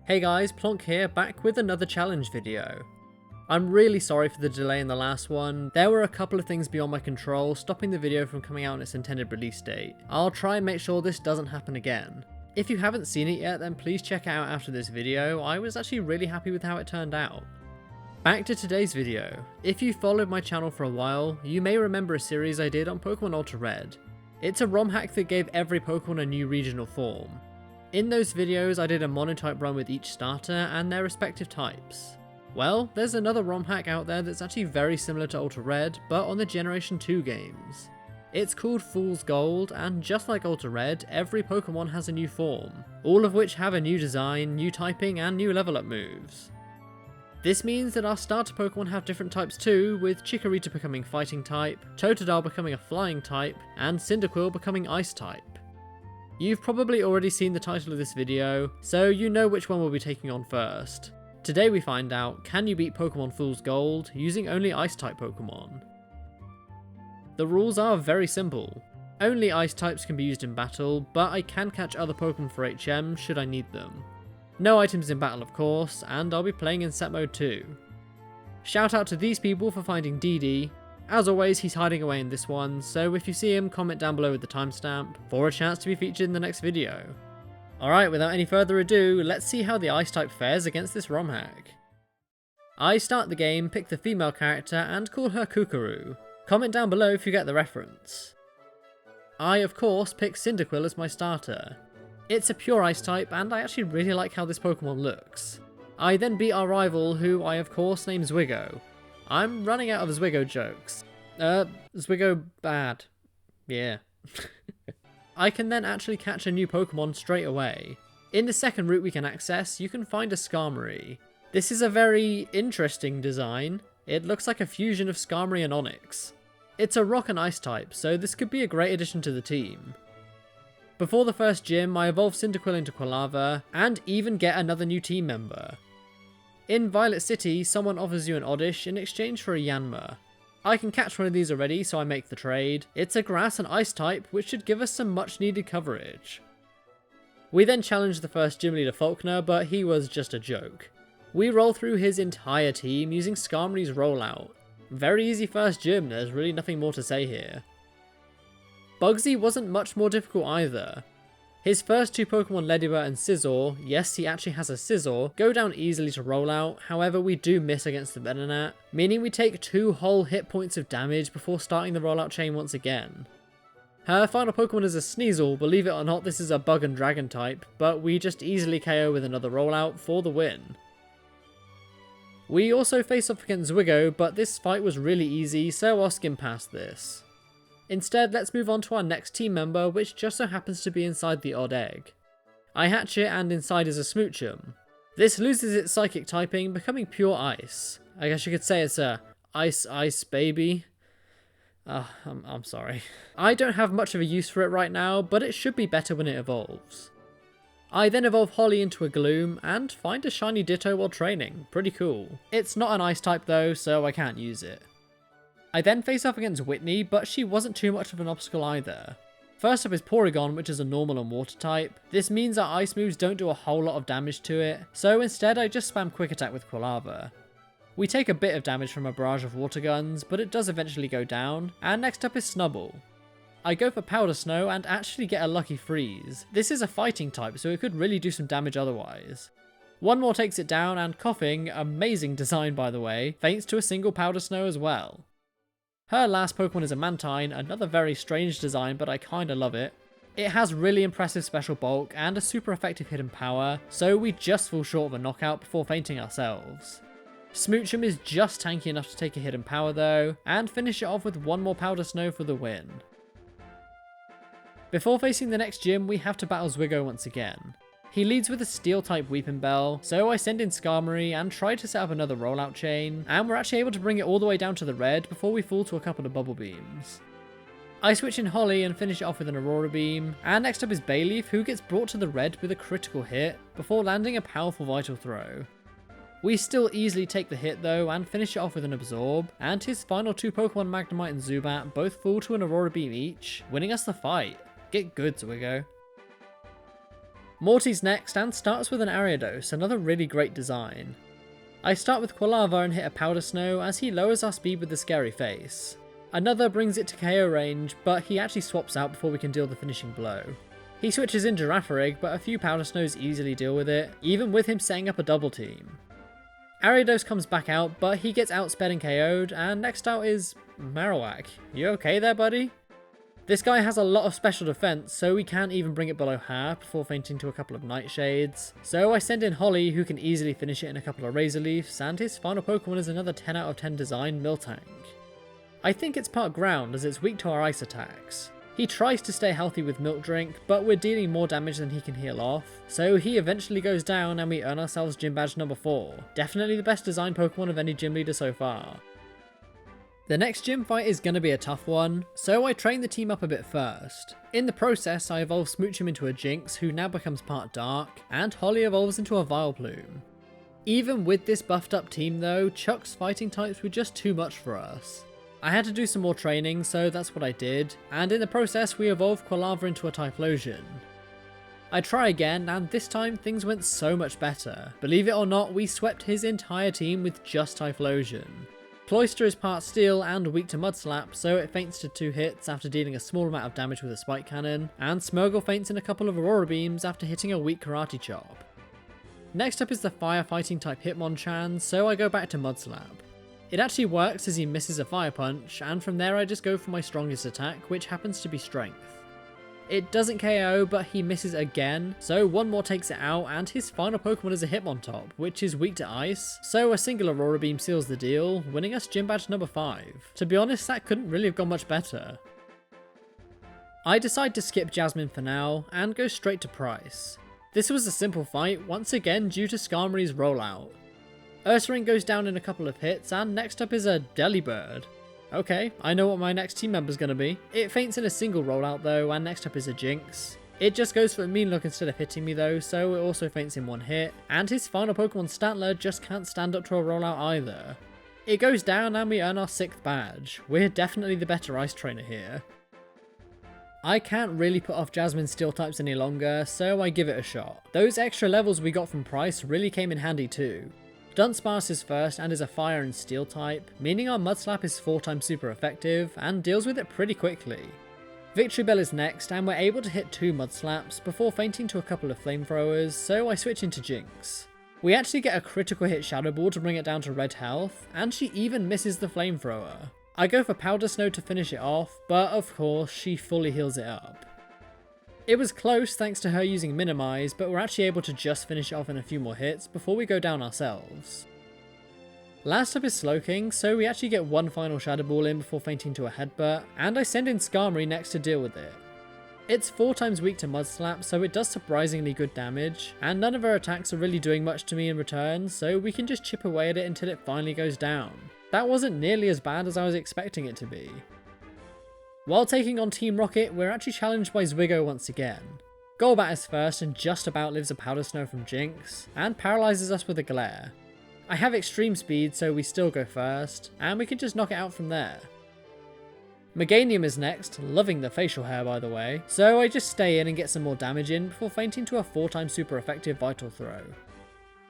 Hey guys, Plonk here, back with another challenge video. I'm really sorry for the delay in the last one. There were a couple of things beyond my control, stopping the video from coming out on its intended release date. I'll try and make sure this doesn't happen again. If you haven't seen it yet, then please check it out after this video. I was actually really happy with how it turned out. Back to today's video. If you followed my channel for a while, you may remember a series I did on Pokemon Ultra Red. It's a ROM hack that gave every Pokemon a new regional form. In those videos I did a monotype run with each starter and their respective types. Well, there's another ROM hack out there that's actually very similar to Ultra Red, but on the Generation 2 games. It's called FOOL'S GOLD, and just like Ultra Red, every Pokemon has a new form, all of which have a new design, new typing, and new level up moves. This means that our starter Pokemon have different types too, with Chikorita becoming Fighting type, Totodile becoming a Flying type, and Cyndaquil becoming Ice type. You've probably already seen the title of this video, so you know which one we'll be taking on first. Today we find out, can you beat Pokemon FOOL'S GOLD using only Ice type Pokemon? The rules are very simple. Only Ice types can be used in battle, but I can catch other Pokemon for HM should I need them. No items in battle of course, and I'll be playing in set mode too. Shout out to these people for finding DD. As always, he's hiding away in this one, so if you see him, comment down below with the timestamp for a chance to be featured in the next video. Alright, without any further ado, let's see how the Ice type fares against this ROM hack. I start the game, pick the female character, and call her Kookaroo. Comment down below if you get the reference. I, of course, pick Cyndaquil as my starter. It's a pure Ice type, and I actually really like how this Pokemon looks. I then beat our rival, who I of course name Zwigo. I'm running out of Zwigo jokes. Zwigo bad. Yeah. I can then actually catch a new Pokemon straight away. In the second route we can access, you can find a Skarmory. This is a very interesting design. It looks like a fusion of Skarmory and Onix. It's a Rock and Ice type, so this could be a great addition to the team. Before the first gym, I evolve Cyndaquil into Quilava, and even get another new team member. In Violet City, someone offers you an Oddish in exchange for a Yanma. I can catch one of these already, so I make the trade. It's a Grass and Ice type, which should give us some much needed coverage. We then challenge the first gym leader Faulkner, but he was just a joke. We roll through his entire team using Skarmory's rollout. Very easy first gym, there's really nothing more to say here. Bugsy wasn't much more difficult either. His first two Pokemon Ledibur and Scizor, yes he actually has a Scizor, go down easily to roll out, however we do miss against the Venonat, meaning we take 2 whole hit points of damage before starting the rollout chain once again. Her final Pokemon is a Sneasel, believe it or not this is a Bug and Dragon type, but we just easily KO with another rollout for the win. We also face off against Zwigo, but this fight was really easy, so I'll skim past this. Instead, let's move on to our next team member, which just so happens to be inside the odd egg. I hatch it, and inside is a Smoochum. This loses its psychic typing, becoming pure ice. I guess you could say it's a ice baby. I'm sorry. I don't have much of a use for it right now, but it should be better when it evolves. I then evolve Holly into a Gloom, and find a shiny Ditto while training. Pretty cool. It's not an ice type though, so I can't use it. I then face off against Whitney, but she wasn't too much of an obstacle either. First up is Porygon, which is a normal and water type. This means our ice moves don't do a whole lot of damage to it, so instead I just spam quick attack with Quilava. We take a bit of damage from a barrage of water guns, but it does eventually go down, and next up is Snubbull. I go for Powder Snow and actually get a lucky freeze. This is a fighting type, so it could really do some damage otherwise. One more takes it down, and Coughing, amazing design by the way, faints to a single Powder Snow as well. Her last Pokemon is a Mantine, another very strange design, but I kinda love it. It has really impressive special bulk and a super effective hidden power, so we just fall short of a knockout before fainting ourselves. Smoochum is just tanky enough to take a hidden power though, and finish it off with one more Powder Snow for the win. Before facing the next gym, we have to battle Zwigo once again. He leads with a Steel-type Weepinbell, so I send in Skarmory and try to set up another rollout chain, and we're actually able to bring it all the way down to the red before we fall to a couple of Bubble Beams. I switch in Holly and finish it off with an Aurora Beam, and next up is Bayleaf, who gets brought to the red with a critical hit, before landing a powerful Vital Throw. We still easily take the hit though, and finish it off with an Absorb, and his final two Pokemon Magnemite and Zubat both fall to an Aurora Beam each, winning us the fight. Get good, Zwigo. Morty's next and starts with an Ariados, another really great design. I start with Quilava and hit a Powder Snow as he lowers our speed with the scary face. Another brings it to KO range, but he actually swaps out before we can deal the finishing blow. He switches in Girafarig, but a few Powder Snows easily deal with it, even with him setting up a double team. Ariados comes back out, but he gets outsped and KO'd, and next out is Marowak. You okay there, buddy? This guy has a lot of special defense, so we can't even bring it below half before fainting to a couple of Nightshades. So I send in Holly, who can easily finish it in a couple of Razor Leafs, and his final Pokemon is another 10 out of 10 design Miltank. I think it's part ground as it's weak to our ice attacks. He tries to stay healthy with Milk Drink, but we're dealing more damage than he can heal off, so he eventually goes down and we earn ourselves Gym Badge number 4. Definitely the best designed Pokemon of any gym leader so far. The next gym fight is going to be a tough one, so I train the team up a bit first. In the process, I evolve Smoochum into a Jinx, who now becomes part Dark, and Holly evolves into a Vileplume. Even with this buffed up team though, Chuck's fighting types were just too much for us. I had to do some more training, so that's what I did, and in the process we evolved Quilava into a Typhlosion. I try again, and this time things went so much better. Believe it or not, we swept his entire team with just Typhlosion. Cloyster is part Steel and weak to Mud Slap, so it faints to 2 hits after dealing a small amount of damage with a Spike Cannon, and Smeargle faints in a couple of Aurora Beams after hitting a weak Karate Chop. Next up is the Firefighting type Hitmonchan, so I go back to Mud Slap. It actually works as he misses a Fire Punch, and from there I just go for my strongest attack, which happens to be Strength. It doesn't KO, but he misses again, so one more takes it out, and his final Pokemon is a Hitmontop, which is weak to Ice, so a single Aurora Beam seals the deal, winning us Gym Badge number 5. To be honest, that couldn't really have gone much better. I decide to skip Jasmine for now, and go straight to Pryce. This was a simple fight, once again due to Skarmory's rollout. Ursaring goes down in a couple of hits, and next up is a Delibird. Okay, I know what my next team member's gonna be. It faints in a single rollout though, and next up is a Jinx. It just goes for a mean look instead of hitting me though, so it also faints in one hit, and his final Pokemon Statler just can't stand up to a rollout either. It goes down and we earn our 6th badge. We're definitely the better Ice Trainer here. I can't really put off Jasmine's Steel types any longer, so I give it a shot. Those extra levels we got from Pryce really came in handy too. Dunsparce is first and is a Fire and Steel type, meaning our Mud Slap is 4 times super effective and deals with it pretty quickly. Victory Bell is next and we're able to hit 2 Mud Slaps before fainting to a couple of Flamethrowers, so I switch into Jinx. We actually get a critical hit Shadow Ball to bring it down to red health, and she even misses the Flamethrower. I go for Powder Snow to finish it off, but of course she fully heals it up. It was close thanks to her using Minimize, but we're actually able to just finish it off in a few more hits before we go down ourselves. Last up is Slowking, so we actually get one final Shadow Ball in before fainting to a Headbutt, and I send in Skarmory next to deal with it. It's 4 times weak to Mud Slap, so it does surprisingly good damage, and none of her attacks are really doing much to me in return, so we can just chip away at it until it finally goes down. That wasn't nearly as bad as I was expecting it to be. While taking on Team Rocket, we're actually challenged by Zwigo once again. Golbat is first and just about lives a Powder Snow from Jinx, and paralyzes us with a Glare. I have extreme speed, so we still go first, and we can just knock it out from there. Meganium is next, loving the facial hair by the way, so I just stay in and get some more damage in before fainting to a 4 times super effective Vital Throw.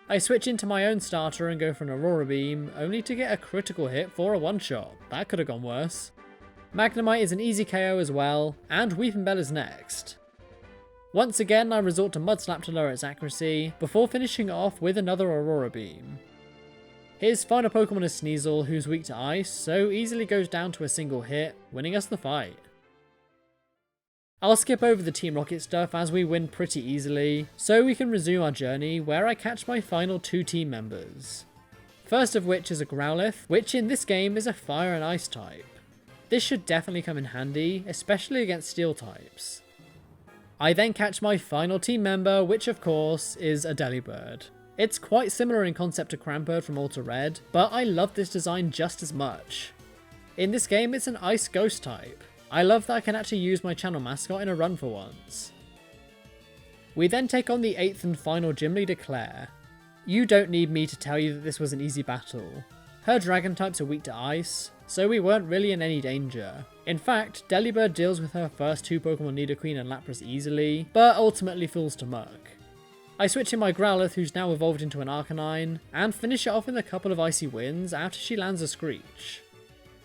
I switch into my own starter and go for an Aurora Beam, only to get a critical hit for a one-shot. That could have gone worse. Magnemite is an easy KO as well, and Weeping Bell is next. Once again I resort to Mud Slap to lower its accuracy, before finishing it off with another Aurora Beam. His final Pokemon is Sneasel, who's weak to Ice, so easily goes down to a single hit, winning us the fight. I'll skip over the Team Rocket stuff as we win pretty easily, so we can resume our journey where I catch my final 2 team members. First of which is a Growlithe, which in this game is a Fire and Ice type. This should definitely come in handy, especially against Steel types. I then catch my final team member, which of course is a Delibird. It's quite similar in concept to Crampbird from Ultra Red, but I love this design just as much. In this game it's an Ice Ghost type. I love that I can actually use my channel mascot in a run for once. We then take on the 8th and final gym leader Claire. You don't need me to tell you that this was an easy battle. Her dragon types are weak to ice, so we weren't really in any danger. In fact, Delibird deals with her first 2 Pokemon Nidoqueen and Lapras easily, but ultimately falls to Muck. I switch in my Growlithe, who's now evolved into an Arcanine, and finish it off with a couple of Icy Winds after she lands a Screech.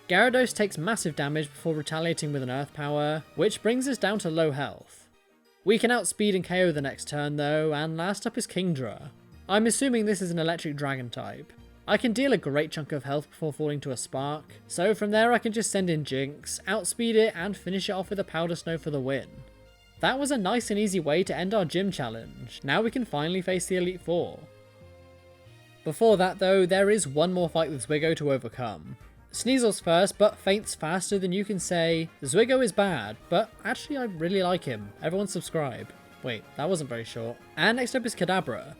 Gyarados takes massive damage before retaliating with an Earth Power, which brings us down to low health. We can outspeed and KO the next turn though, and last up is Kingdra. I'm assuming this is an electric dragon type. I can deal a great chunk of health before falling to a Spark, so from there I can just send in Jinx, outspeed it, and finish it off with a Powder Snow for the win. That was a nice and easy way to end our gym challenge. Now we can finally face the Elite Four. Before that though, there is one more fight with Zwigo to overcome. Sneasel's first, but faints faster than you can say. Zwigo is bad, but actually I really like him. Everyone subscribe. Wait, that wasn't very short. And next up is Kadabra.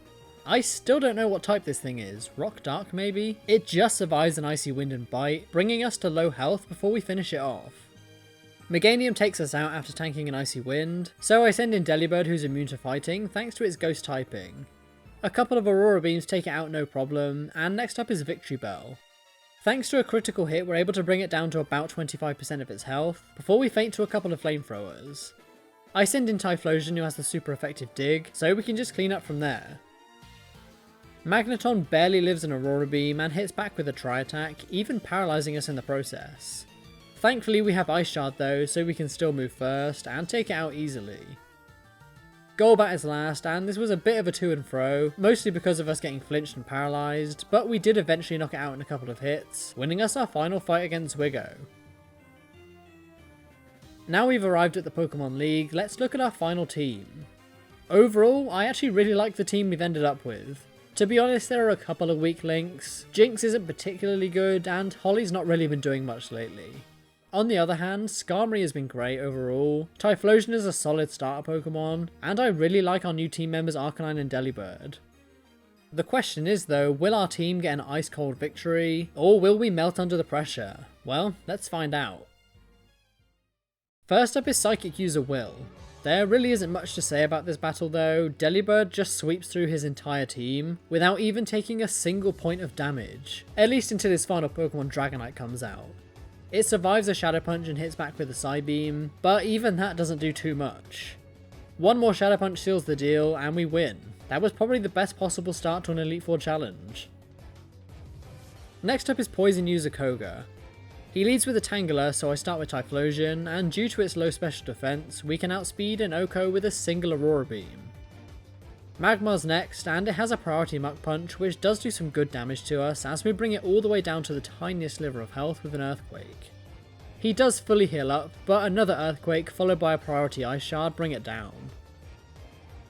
I still don't know what type this thing is. Rock Dark maybe? It just survives an Icy Wind and Bite, bringing us to low health before we finish it off. Meganium takes us out after tanking an Icy Wind, so I send in Delibird, who's immune to fighting thanks to its ghost typing. A couple of Aurora Beams take it out no problem, and next up is Victory Bell. Thanks to a critical hit, we're able to bring it down to about 25% of its health, before we faint to a couple of Flamethrowers. I send in Typhlosion, who has the super effective dig, so we can just clean up from there. Magneton barely lives an Aurora Beam and hits back with a Tri-Attack, even paralysing us in the process. Thankfully we have Ice Shard though, so we can still move first and take it out easily. Golbat is last, and this was a bit of a to and fro, mostly because of us getting flinched and paralysed, but we did eventually knock it out in a couple of hits, winning us our final fight against Zwigo. Now we've arrived at the Pokemon League, let's look at our final team. Overall, I actually really like the team we've ended up with. To be honest, there are a couple of weak links. Jinx isn't particularly good, and Holly's not really been doing much lately. On the other hand, Skarmory has been great overall, Typhlosion is a solid starter Pokemon, and I really like our new team members Arcanine and Delibird. The question is though, will our team get an ice cold victory, or will we melt under the pressure? Well, let's find out. First up is Psychic user Will. There really isn't much to say about this battle though. Delibird just sweeps through his entire team without even taking a single point of damage, at least until his final Pokemon Dragonite comes out. It survives a Shadow Punch and hits back with a Psybeam, but even that doesn't do too much. One more Shadow Punch seals the deal and we win. That was probably the best possible start to an Elite Four challenge. Next up is Poison user Koga. He leads with a Tangela, so I start with Typhlosion, and due to its low special defense, we can outspeed an Oko with a single Aurora Beam. Magmar's next, and it has a priority Muck Punch, which does do some good damage to us as we bring it all the way down to the tiniest sliver of health with an Earthquake. He does fully heal up, but another Earthquake followed by a priority Ice Shard bring it down.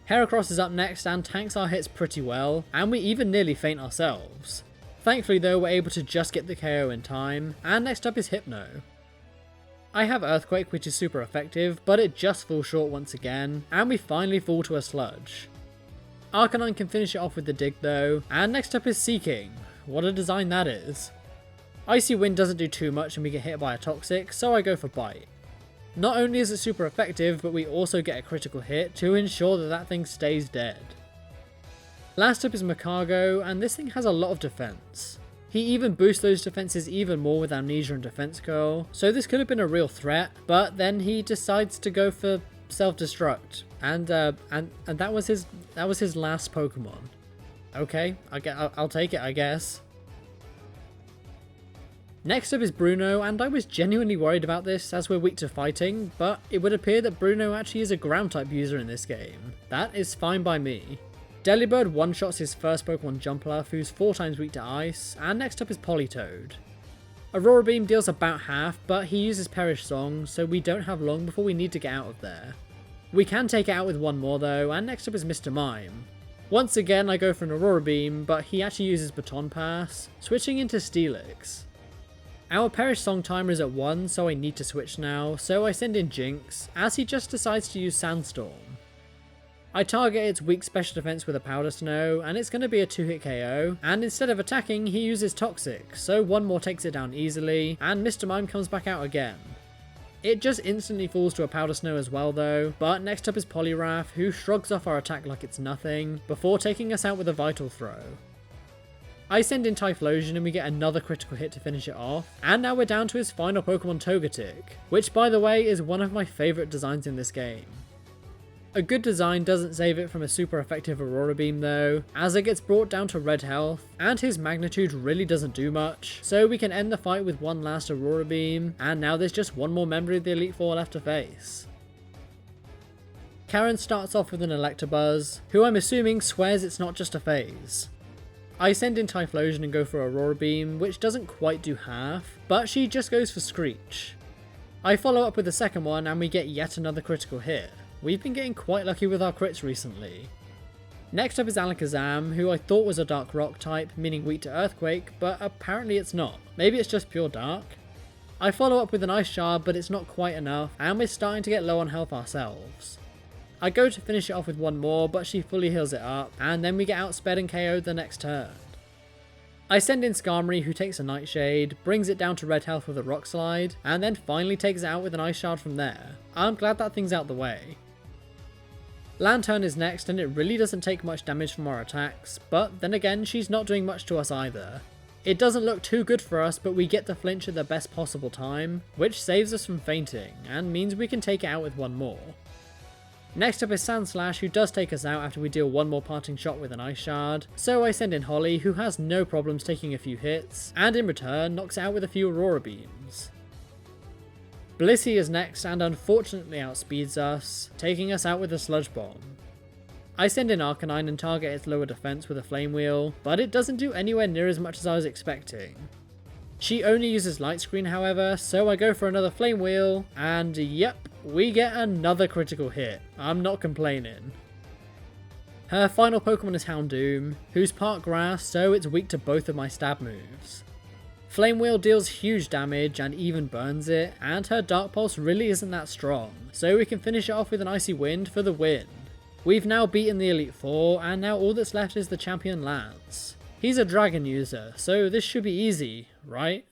Heracross is up next and tanks our hits pretty well, and we even nearly faint ourselves. Thankfully though, we're able to just get the KO in time, and next up is Hypno. I have Earthquake, which is super effective, but it just falls short once again, and we finally fall to a Sludge. Arcanine can finish it off with the Dig though, and next up is Seaking. What a design that is. Icy Wind doesn't do too much and we get hit by a Toxic, so I go for Bite. Not only is it super effective, but we also get a critical hit to ensure that that thing stays dead. Last up is Macago, and this thing has a lot of defense. He even boosts those defenses even more with Amnesia and Defense Curl, so this could have been a real threat, but then he decides to go for self-destruct, and that was his last Pokemon. Okay, I'll take it, I guess. Next up is Bruno, and I was genuinely worried about this as we're weak to fighting, but it would appear that Bruno actually is a ground type user in this game. That is fine by me. Delibird one-shots his first Pokemon Jumpluff, who's 4 times weak to ice, and next up is Politoed. Aurora Beam deals about half, but he uses Perish Song, so we don't have long before we need to get out of there. We can take it out with one more though, and next up is Mr. Mime. Once again I go for an Aurora Beam, but he actually uses Baton Pass, switching into Steelix. Our Perish Song timer is at 1, so I need to switch now, so I send in Jinx, as he just decides to use Sandstorm. I target its weak special defense with a Powder Snow, and it's going to be a 2-hit KO, and instead of attacking, he uses Toxic, so one more takes it down easily, and Mr. Mime comes back out again. It just instantly falls to a Powder Snow as well though, but next up is Poliwrath, who shrugs off our attack like it's nothing, before taking us out with a Vital Throw. I send in Typhlosion and we get another critical hit to finish it off, and now we're down to his final Pokemon Togetic, which by the way is one of my favourite designs in this game. A good design doesn't save it from a super effective Aurora Beam though, as it gets brought down to red health, and his magnitude really doesn't do much, so we can end the fight with one last Aurora Beam, and now there's just one more member of the Elite Four left to face. Karen starts off with an Electabuzz, who I'm assuming swears it's not just a phase. I send in Typhlosion and go for Aurora Beam, which doesn't quite do half, but she just goes for Screech. I follow up with the second one and we get yet another critical hit. We've been getting quite lucky with our crits recently. Next up is Alakazam, who I thought was a Dark Rock type, meaning weak to Earthquake, but apparently it's not. Maybe it's just pure Dark? I follow up with an Ice Shard, but it's not quite enough, and we're starting to get low on health ourselves. I go to finish it off with one more, but she fully heals it up, and then we get outsped and KO'd the next turn. I send in Skarmory, who takes a Nightshade, brings it down to red health with a Rock Slide, and then finally takes it out with an Ice Shard from there. I'm glad that thing's out the way. Lantern is next, and it really doesn't take much damage from our attacks, but then again she's not doing much to us either. It doesn't look too good for us, but we get the flinch at the best possible time, which saves us from fainting, and means we can take it out with one more. Next up is Sandslash, who does take us out after we deal one more parting shot with an Ice Shard, so I send in Holly, who has no problems taking a few hits, and in return knocks it out with a few Aurora Beams. Blissey is next and unfortunately outspeeds us, taking us out with a Sludge Bomb. I send in Arcanine and target its lower defense with a Flame Wheel, but it doesn't do anywhere near as much as I was expecting. She only uses Light Screen however, so I go for another Flame Wheel, and yep, we get another critical hit. I'm not complaining. Her final Pokemon is Houndoom, who's part grass, so it's weak to both of my stab moves. Flame Wheel deals huge damage and even burns it, and her Dark Pulse really isn't that strong, so we can finish it off with an Icy Wind for the win. We've now beaten the Elite Four, and now all that's left is the champion Lance. He's a Dragon user, so this should be easy, right?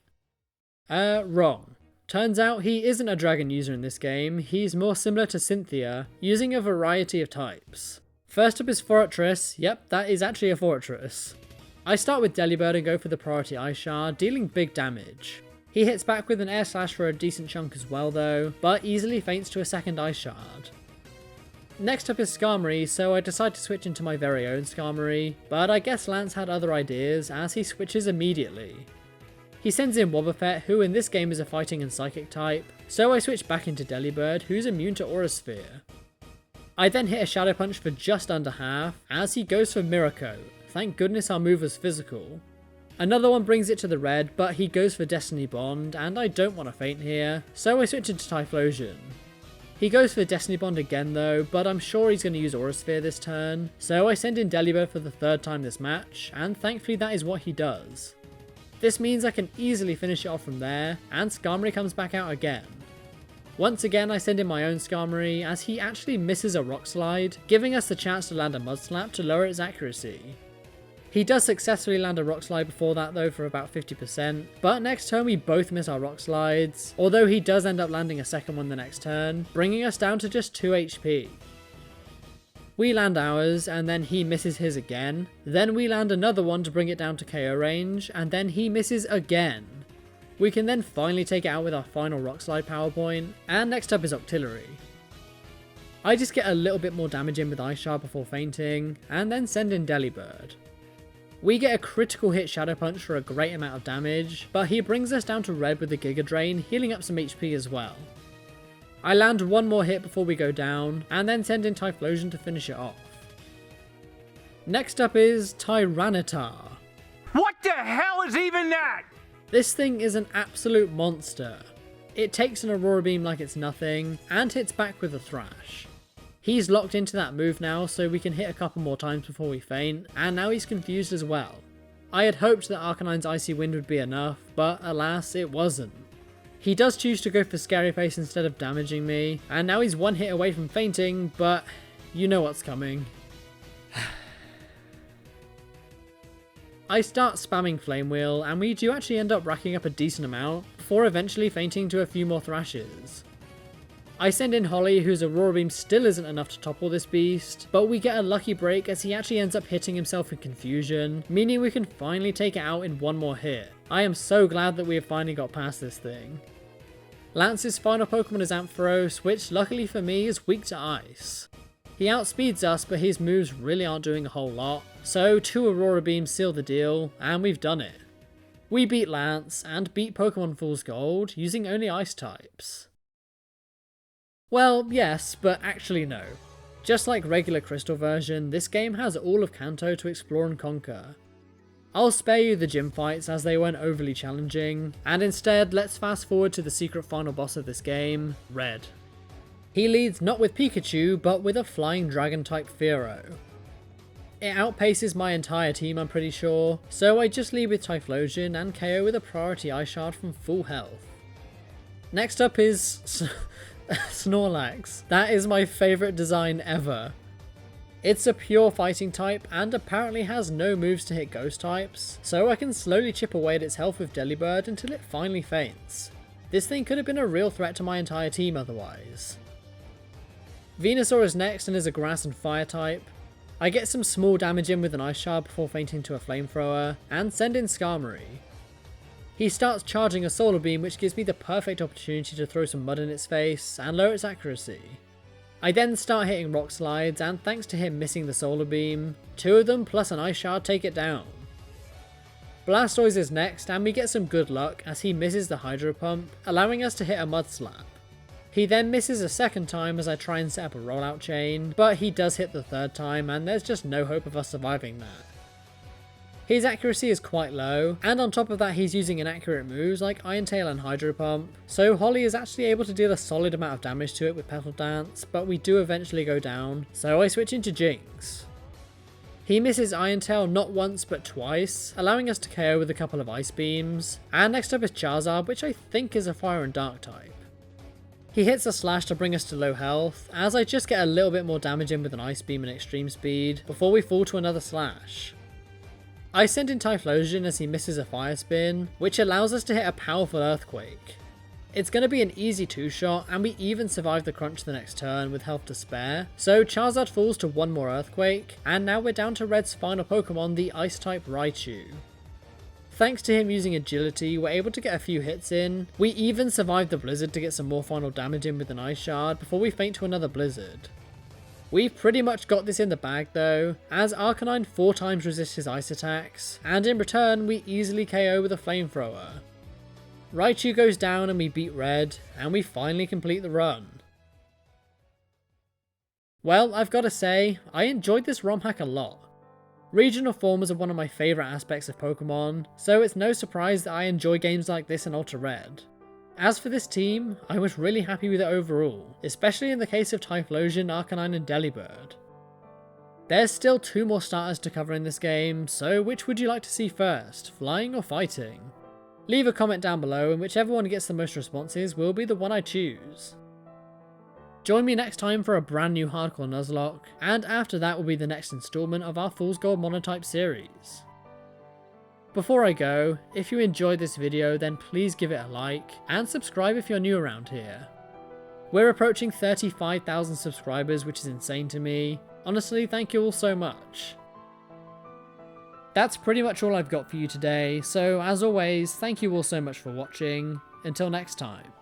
Wrong. Turns out he isn't a Dragon user in this game, he's more similar to Cynthia, using a variety of types. First up is Fortress. Yep, that is actually a Fortress. I start with Delibird and go for the priority Ice Shard, dealing big damage. He hits back with an Air Slash for a decent chunk as well though, but easily faints to a second Ice Shard. Next up is Skarmory, so I decide to switch into my very own Skarmory, but I guess Lance had other ideas as he switches immediately. He sends in Wobbuffet, who in this game is a fighting and psychic type, so I switch back into Delibird, who's immune to Aura Sphere. I then hit a Shadow Punch for just under half, as he goes for Miracle. Thank goodness our move was physical. Another one brings it to the red, but he goes for Destiny Bond, and I don't want to faint here, so I switch into Typhlosion. He goes for Destiny Bond again though, but I'm sure he's going to use Aura Sphere this turn, so I send in Delibird for the third time this match, and thankfully that is what he does. This means I can easily finish it off from there, and Skarmory comes back out again. Once again I send in my own Skarmory, as he actually misses a Rock Slide, giving us the chance to land a Mud Slap to lower its accuracy. He does successfully land a Rock Slide before that though for about 50%, but next turn we both miss our Rock Slides, although he does end up landing a second one the next turn, bringing us down to just 2 HP. We land ours, and then he misses his again, then we land another one to bring it down to KO range, and then he misses again. We can then finally take it out with our final Rock Slide power point, and next up is Octillery. I just get a little bit more damage in with Ice Shard before fainting, and then send in Delibird. We get a critical hit Shadow Punch for a great amount of damage, but he brings us down to red with the Giga Drain, healing up some HP as well. I land one more hit before we go down, and then send in Typhlosion to finish it off. Next up is Tyranitar. What the hell is even that? This thing is an absolute monster. It takes an Aurora Beam like it's nothing, and hits back with a Thrash. He's locked into that move now, so we can hit a couple more times before we faint, and now he's confused as well. I had hoped that Arcanine's Icy Wind would be enough, but alas, it wasn't. He does choose to go for Scary Face instead of damaging me, and now he's one hit away from fainting, but you know what's coming. I start spamming Flame Wheel, and we do actually end up racking up a decent amount, before eventually fainting to a few more Thrashes. I send in Holly, whose Aurora Beam still isn't enough to topple this beast, but we get a lucky break as he actually ends up hitting himself in confusion, meaning we can finally take it out in one more hit. I am so glad that we have finally got past this thing. Lance's final Pokemon is Ampharos, which luckily for me is weak to ice. He outspeeds us, but his moves really aren't doing a whole lot, so 2 Aurora Beams seal the deal, and we've done it. We beat Lance, and beat Pokemon FOOL'S GOLD using only ice types. Well, yes, but actually no. Just like regular Crystal version, this game has all of Kanto to explore and conquer. I'll spare you the gym fights as they weren't overly challenging, and instead let's fast forward to the secret final boss of this game, Red. He leads not with Pikachu, but with a flying dragon type Fearow. It outpaces my entire team, I'm pretty sure, so I just lead with Typhlosion and KO with a priority Ice Shard from full health. Next up is Snorlax. That is my favourite design ever. It's a pure fighting type and apparently has no moves to hit ghost types, so I can slowly chip away at its health with Delibird until it finally faints. This thing could have been a real threat to my entire team otherwise. Venusaur is next and is a grass and fire type. I get some small damage in with an Ice Shard before fainting to a Flamethrower, and send in Skarmory. He starts charging a Solar Beam, which gives me the perfect opportunity to throw some mud in its face and lower its accuracy. I then start hitting Rock Slides, and thanks to him missing the Solar Beam, 2 of them plus an Ice Shard take it down. Blastoise is next, and we get some good luck as he misses the Hydro Pump, allowing us to hit a Mud Slap. He then misses a second time as I try and set up a rollout chain, but he does hit the third time and there's just no hope of us surviving that. His accuracy is quite low, and on top of that he's using inaccurate moves like Iron Tail and Hydro Pump, so Holly is actually able to deal a solid amount of damage to it with Petal Dance, but we do eventually go down, so I switch into Jinx. He misses Iron Tail not once but twice, allowing us to KO with a couple of Ice Beams, and next up is Charizard, which I think is a Fire and Dark type. He hits a Slash to bring us to low health, as I just get a little bit more damage in with an Ice Beam and Extreme Speed, before we fall to another Slash. I send in Typhlosion as he misses a Fire Spin, which allows us to hit a powerful Earthquake. It's going to be an easy 2-shot, and we even survive the crunch the next turn with health to spare, so Charizard falls to 1 more Earthquake, and now we're down to Red's final Pokemon, the Ice-type Raichu. Thanks to him using agility, we're able to get a few hits in. We even survived the blizzard to get some more final damage in with an Ice Shard before we faint to another blizzard. We've pretty much got this in the bag though, as Arcanine 4 times resists his ice attacks, and in return we easily KO with a Flamethrower. Raichu goes down and we beat Red, and we finally complete the run. Well, I've got to say, I enjoyed this ROM hack a lot. Regional forms are one of my favourite aspects of Pokemon, so it's no surprise that I enjoy games like this in Ultra Red. As for this team, I was really happy with it overall, especially in the case of Typhlosion, Arcanine and Delibird. There's still 2 more starters to cover in this game, so which would you like to see first, flying or fighting? Leave a comment down below and whichever one gets the most responses will be the one I choose. Join me next time for a brand new Hardcore Nuzlocke, and after that will be the next installment of our FOOL'S GOLD monotype series. Before I go, if you enjoyed this video then please give it a like, and subscribe if you're new around here. We're approaching 35,000 subscribers, which is insane to me. Honestly, thank you all so much. That's pretty much all I've got for you today, so as always, thank you all so much for watching. Until next time.